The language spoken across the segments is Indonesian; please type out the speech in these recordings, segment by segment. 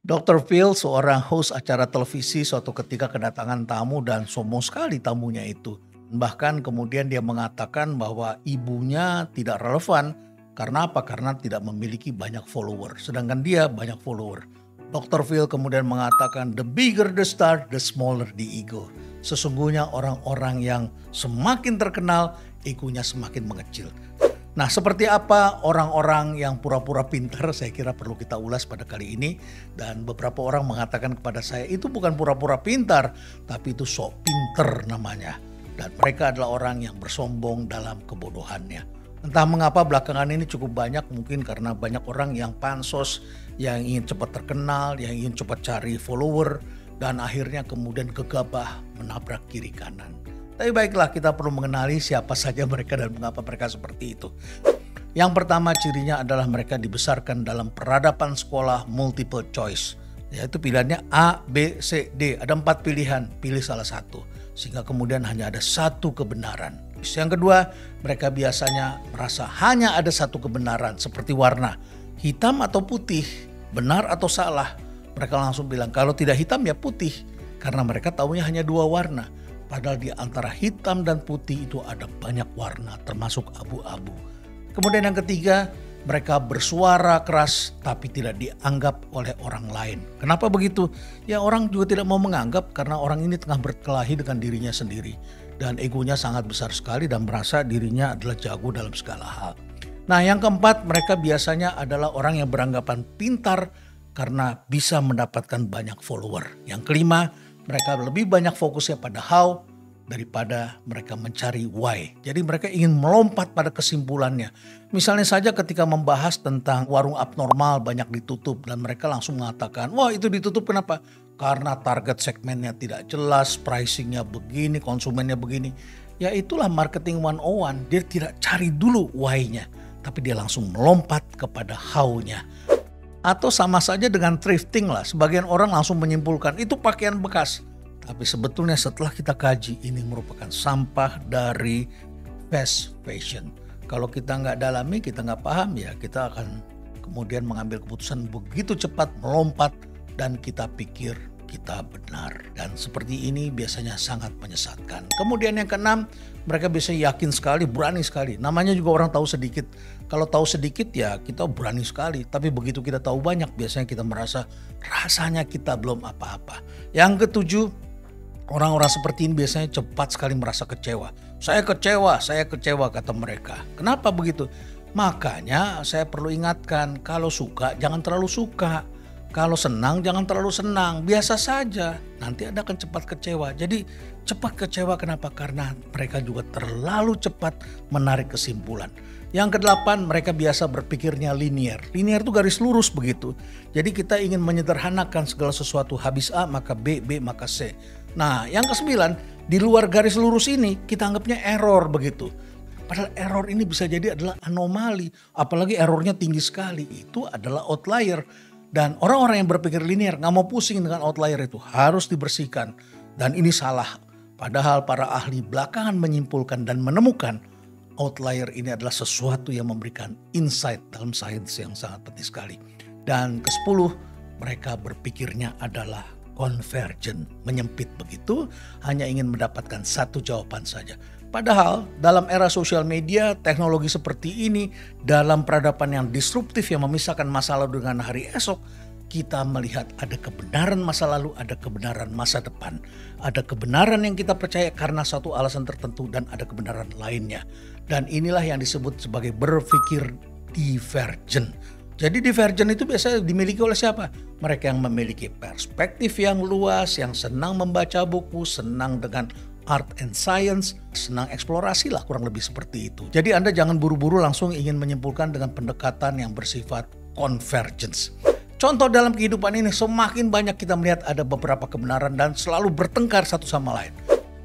Dr. Phil, seorang host acara televisi, suatu ketika kedatangan tamu dan sombong sekali tamunya itu. Bahkan kemudian dia mengatakan bahwa ibunya tidak relevan. Karena apa? Karena tidak memiliki banyak follower. Sedangkan dia banyak follower. Dr. Phil kemudian mengatakan, the bigger the star, the smaller the ego. Sesungguhnya orang-orang yang semakin terkenal, egonya semakin mengecil. Nah, seperti apa orang-orang yang pura-pura pintar, saya kira perlu kita ulas pada kali ini. Dan beberapa orang mengatakan kepada saya, itu bukan pura-pura pintar, tapi itu sok pinter namanya. Dan mereka adalah orang yang bersombong dalam kebodohannya. Entah mengapa belakangan ini cukup banyak, mungkin karena banyak orang yang pansos, yang ingin cepat terkenal, yang ingin cepat cari follower, dan akhirnya kemudian gegabah menabrak kiri kanan. Tapi baiklah, kita perlu mengenali siapa saja mereka dan mengapa mereka seperti itu. Yang pertama cirinya adalah mereka dibesarkan dalam peradaban sekolah multiple choice. Yaitu pilihannya A, B, C, D. Ada 4 pilihan, pilih salah satu. Sehingga kemudian hanya ada satu kebenaran. Yang kedua, mereka biasanya merasa hanya ada satu kebenaran seperti warna. Hitam atau putih, benar atau salah. Mereka langsung bilang kalau tidak hitam ya putih. Karena mereka tahunya hanya 2 warna. Padahal di antara hitam dan putih itu ada banyak warna termasuk abu-abu. Kemudian yang ketiga, mereka bersuara keras tapi tidak dianggap oleh orang lain. Kenapa begitu? Ya orang juga tidak mau menganggap karena orang ini tengah berkelahi dengan dirinya sendiri. Dan egonya sangat besar sekali dan merasa dirinya adalah jago dalam segala hal. Nah yang keempat, mereka biasanya adalah orang yang beranggapan pintar karena bisa mendapatkan banyak follower. Yang kelima, mereka lebih banyak fokusnya pada how daripada mereka mencari why. Jadi mereka ingin melompat pada kesimpulannya. Misalnya saja ketika membahas tentang warung abnormal banyak ditutup dan mereka langsung mengatakan, wah itu ditutup kenapa? Karena target segmennya tidak jelas, pricingnya begini, konsumennya begini. Ya itulah marketing 101, dia tidak cari dulu why-nya. Tapi dia langsung melompat kepada how-nya. Atau sama saja dengan thrifting lah, sebagian orang langsung menyimpulkan itu pakaian bekas. Tapi sebetulnya setelah kita kaji ini merupakan sampah dari fast fashion. Kalau kita nggak dalami, kita nggak paham ya kita akan kemudian mengambil keputusan begitu cepat melompat dan kita pikir kita benar. Dan seperti ini biasanya sangat menyesatkan. Kemudian yang keenam, mereka biasanya yakin sekali, berani sekali. Namanya juga orang tahu sedikit. Kalau tahu sedikit ya kita berani sekali. Tapi begitu kita tahu banyak biasanya kita merasa rasanya kita belum apa-apa. Yang ketujuh, orang-orang seperti ini biasanya cepat sekali merasa kecewa. Saya kecewa kata mereka. Kenapa begitu? Makanya saya perlu ingatkan kalau suka jangan terlalu suka. Kalau senang jangan terlalu senang, biasa saja. Nanti Anda akan cepat kecewa. Jadi cepat kecewa kenapa? Karena mereka juga terlalu cepat menarik kesimpulan. Yang kedelapan, mereka biasa berpikirnya linear. Linear itu garis lurus begitu. Jadi kita ingin menyederhanakan segala sesuatu. Habis A maka B, B maka C. Nah yang kesembilan, di luar garis lurus ini kita anggapnya error begitu. Padahal error ini bisa jadi adalah anomali. Apalagi errornya tinggi sekali. Itu adalah outlier. Dan orang-orang yang berpikir linear gak mau pusing dengan outlier itu. Harus dibersihkan. Dan ini salah. Padahal para ahli belakangan menyimpulkan dan menemukan outlier ini adalah sesuatu yang memberikan insight dalam sains yang sangat penting sekali. Dan ke-10, mereka berpikirnya adalah convergent. Menyempit begitu, hanya ingin mendapatkan satu jawaban saja. Padahal dalam era sosial media, teknologi seperti ini, dalam peradaban yang disruptif yang memisahkan masa lalu dengan hari esok, kita melihat ada kebenaran masa lalu, ada kebenaran masa depan. Ada kebenaran yang kita percaya karena satu alasan tertentu dan ada kebenaran lainnya. Dan inilah yang disebut sebagai berpikir divergent. Jadi divergent itu biasanya dimiliki oleh siapa? Mereka yang memiliki perspektif yang luas, yang senang membaca buku, senang dengan art and science, senang eksplorasi lah kurang lebih seperti itu. Jadi Anda jangan buru-buru langsung ingin menyimpulkan dengan pendekatan yang bersifat convergence. Contoh dalam kehidupan ini semakin banyak kita melihat ada beberapa kebenaran dan selalu bertengkar satu sama lain.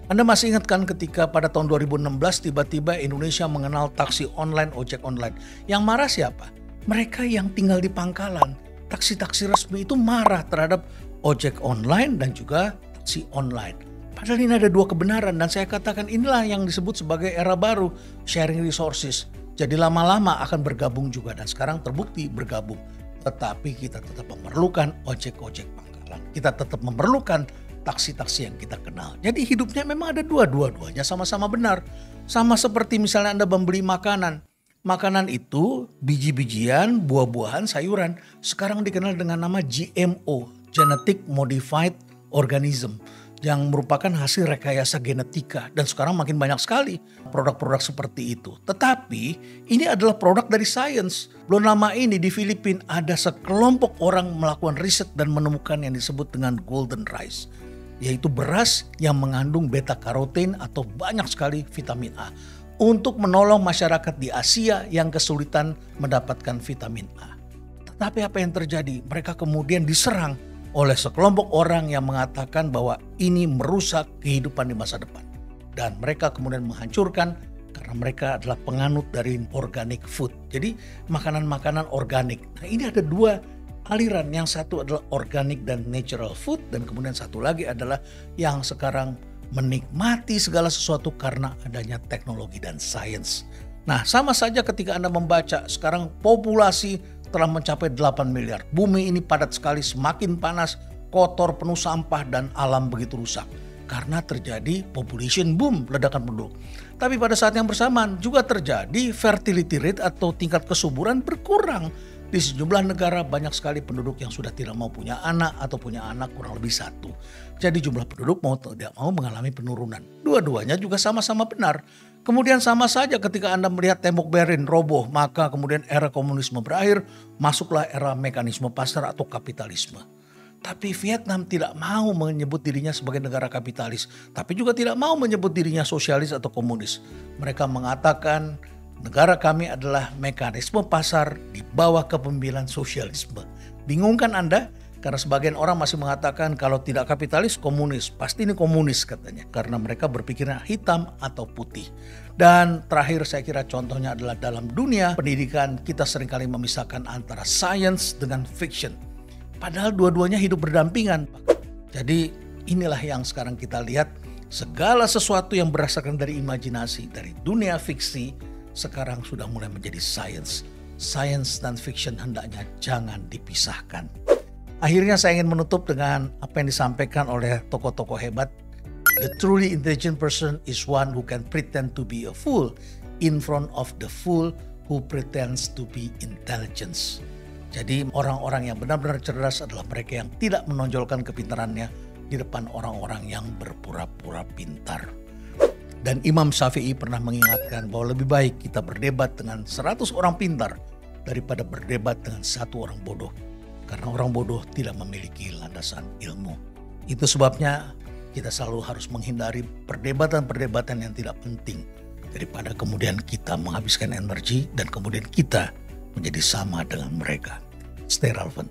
Anda masih ingat kan ketika pada tahun 2016 tiba-tiba Indonesia mengenal taksi online, ojek online. Yang marah siapa? Mereka yang tinggal di pangkalan. Taksi-taksi resmi itu marah terhadap ojek online dan juga taksi online. Padahal ini ada 2 kebenaran dan saya katakan inilah yang disebut sebagai era baru, sharing resources. Jadi lama-lama akan bergabung juga dan sekarang terbukti bergabung. tetapi kita tetap memerlukan ojek-ojek pangkalan. Kita tetap memerlukan taksi-taksi yang kita kenal. Jadi hidupnya memang ada dua-duanya sama-sama benar. Sama seperti misalnya Anda membeli makanan. Makanan itu biji-bijian, buah-buahan, sayuran. Sekarang dikenal dengan nama GMO, Genetic Modified Organism, yang merupakan hasil rekayasa genetika. Dan sekarang makin banyak sekali produk-produk seperti itu. Tetapi ini adalah produk dari sains. Belum lama ini di Filipina ada sekelompok orang melakukan riset dan menemukan yang disebut dengan golden rice, yaitu beras yang mengandung beta karoten atau banyak sekali vitamin A, untuk menolong masyarakat di Asia yang kesulitan mendapatkan vitamin A. Tetapi apa yang terjadi? Mereka kemudian diserang oleh sekelompok orang yang mengatakan bahwa ini merusak kehidupan di masa depan. Dan mereka kemudian menghancurkan karena mereka adalah penganut dari organic food. Jadi makanan-makanan organik. Nah, ini ada dua aliran. Yang satu adalah organic dan natural food, dan kemudian satu lagi adalah yang sekarang menikmati segala sesuatu karena adanya teknologi dan sains. Nah, sama saja ketika Anda membaca sekarang populasi telah mencapai 8 miliar. Bumi ini padat sekali, semakin panas, kotor, penuh sampah, dan alam begitu rusak. Karena terjadi population boom, ledakan penduduk. Tapi pada saat yang bersamaan juga terjadi fertility rate atau tingkat kesuburan berkurang. Di sejumlah negara banyak sekali penduduk yang sudah tidak mau punya anak atau punya anak kurang lebih satu. Jadi jumlah penduduk mau tidak mau mengalami penurunan. Dua-duanya juga sama-sama benar. Kemudian sama saja ketika Anda melihat tembok Berlin roboh, maka kemudian era komunisme berakhir, masuklah era mekanisme pasar atau kapitalisme. Tapi Vietnam tidak mau menyebut dirinya sebagai negara kapitalis, tapi juga tidak mau menyebut dirinya sosialis atau komunis. Mereka mengatakan negara kami adalah mekanisme pasar di bawah kepemimpinan sosialisme. Bingung kan Anda? Karena sebagian orang masih mengatakan kalau tidak kapitalis komunis. Pasti ini komunis katanya. Karena mereka berpikirnya hitam atau putih. Dan terakhir saya kira contohnya adalah dalam dunia pendidikan kita seringkali memisahkan antara science dengan fiction. Padahal dua-duanya hidup berdampingan. Jadi inilah yang sekarang kita lihat. Segala sesuatu yang berdasarkan dari imajinasi, dari dunia fiksi, sekarang sudah mulai menjadi science. Science dan fiction hendaknya jangan dipisahkan. Akhirnya saya ingin menutup dengan apa yang disampaikan oleh tokoh-tokoh hebat. The truly intelligent person is one who can pretend to be a fool in front of the fool who pretends to be intelligence. Jadi orang-orang yang benar-benar cerdas adalah mereka yang tidak menonjolkan kepintarannya di depan orang-orang yang berpura-pura pintar. Dan Imam Syafi'i pernah mengingatkan bahwa lebih baik kita berdebat dengan 100 orang pintar daripada berdebat dengan satu orang bodoh. Karena orang bodoh tidak memiliki landasan ilmu. Itu sebabnya kita selalu harus menghindari perdebatan-perdebatan yang tidak penting. Daripada kemudian kita menghabiskan energi dan kemudian kita menjadi sama dengan mereka. Stay relevant.